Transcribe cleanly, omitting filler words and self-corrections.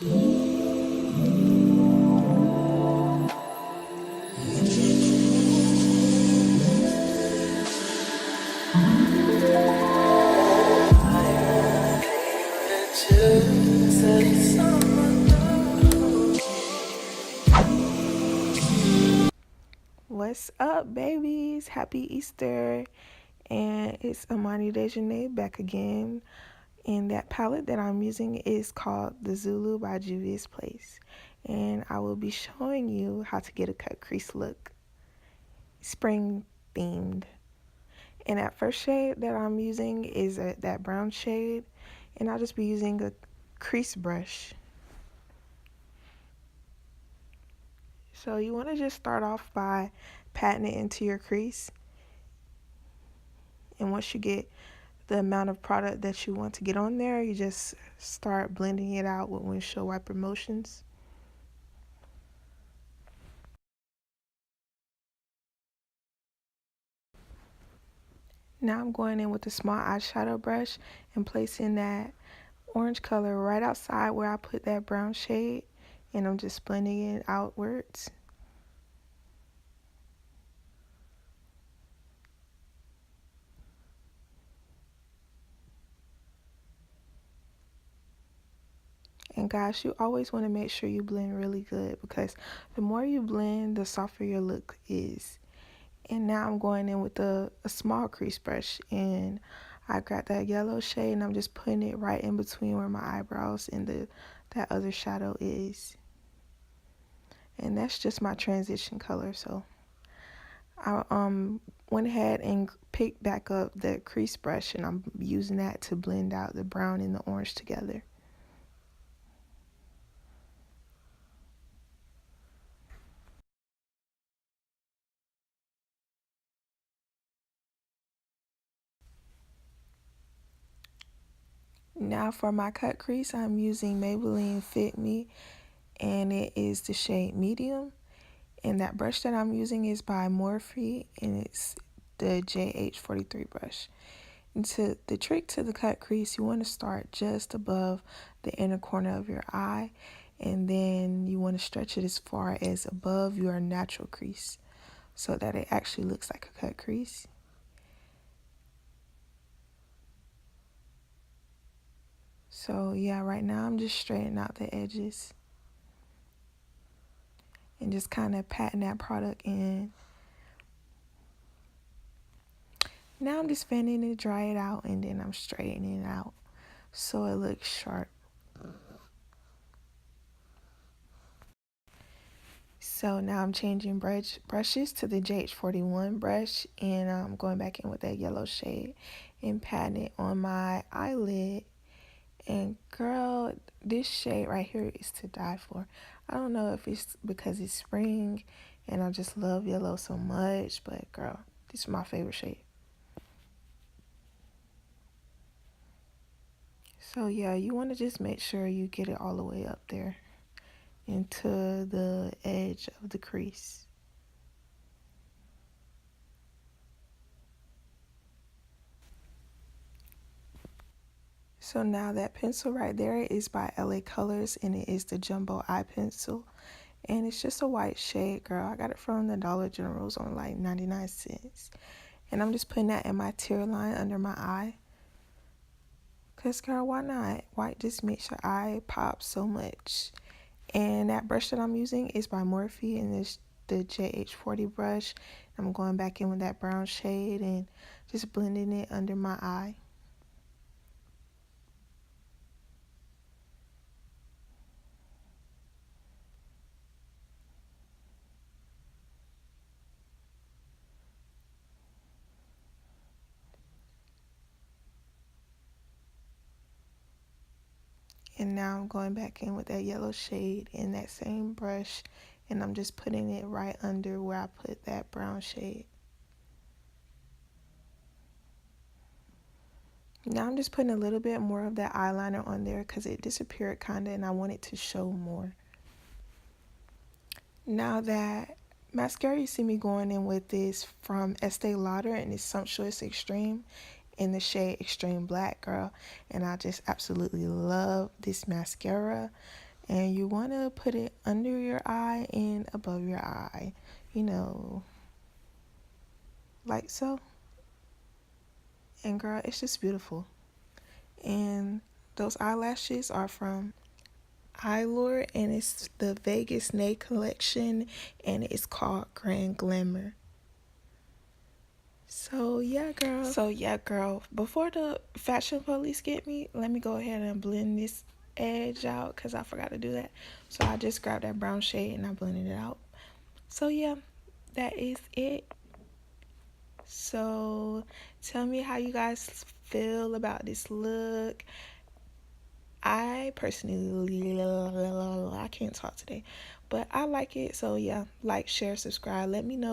What's up, babies? Happy Easter. And it's Amani Dejeuner back again. And that palette that I'm using is called the Zulu by JUVIAS Place. And I will be showing you how to get a cut crease look. Spring themed. And that first shade that I'm using is that brown shade. And I'll just be using a crease brush. So you want to just start off by patting it into your crease. And once you get the amount of product that you want to get on there, you just start blending it out with windshield wiper motions. Now I'm going in with a small eyeshadow brush and placing that orange color right outside where I put that brown shade, and I'm just blending it outwards. And guys, you always want to make sure you blend really good, because the more you blend, the softer your look is. And now I'm going in with a small crease brush, and I got that yellow shade, and I'm just putting it right in between where my eyebrows and that other shadow is. And that's just my transition color. So I went ahead and picked back up the crease brush, and I'm using that to blend out the brown and the orange together. Now for my cut crease, I'm using Maybelline Fit Me, and it is the shade medium. And that brush that I'm using is by Morphe, and it's the JH43 brush. And the trick to the cut crease, you want to start just above the inner corner of your eye, and then you want to stretch it as far as above your natural crease so that it actually looks like a cut crease. So yeah, right now I'm just straightening out the edges and just kind of patting that product in. Now I'm just fanning it, dry it out, and then I'm straightening it out so it looks sharp. So now I'm changing brushes to the JH41 brush, and I'm going back in with that yellow shade and patting it on my eyelid. And girl, this shade right here is to die for. I don't know if it's because it's spring and I just love yellow so much, but girl, this is my favorite shade. So yeah, you want to just make sure you get it all the way up there into the edge of the crease. So now that pencil right there is by LA Colors, and it is the Jumbo Eye Pencil. And it's just a white shade, girl. I got it from the Dollar Generals on like 99 cents. And I'm just putting that in my tear line under my eye. Because, girl, why not? White just makes your eye pop so much. And that brush that I'm using is by Morphe, and it's the JH40 brush. I'm going back in with that brown shade and just blending it under my eye. And now I'm going back in with that yellow shade in that same brush, and I'm just putting it right under where I put that brown shade. Now I'm just putting a little bit more of that eyeliner on there because it disappeared kind of, and I want it to show more. Now that mascara you see me going in with is from Estee Lauder, and it's Sumptuous Extreme in the shade Extreme Black, girl. And I just absolutely love this mascara. And you want to put it under your eye and above your eye, you know, like so. And girl, it's just beautiful. And those eyelashes are from Eyelure, and it's the Vegas Nay collection, and it's called Grand Glamour. So yeah, girl. Before the fashion police get me, let me go ahead and blend this edge out because I forgot to do that. So I just grabbed that brown shade and I blended it out. So yeah, that is it. So tell me how you guys feel about this look. I personally, I can't talk today, but I like it. So yeah, like, share, subscribe. Let me know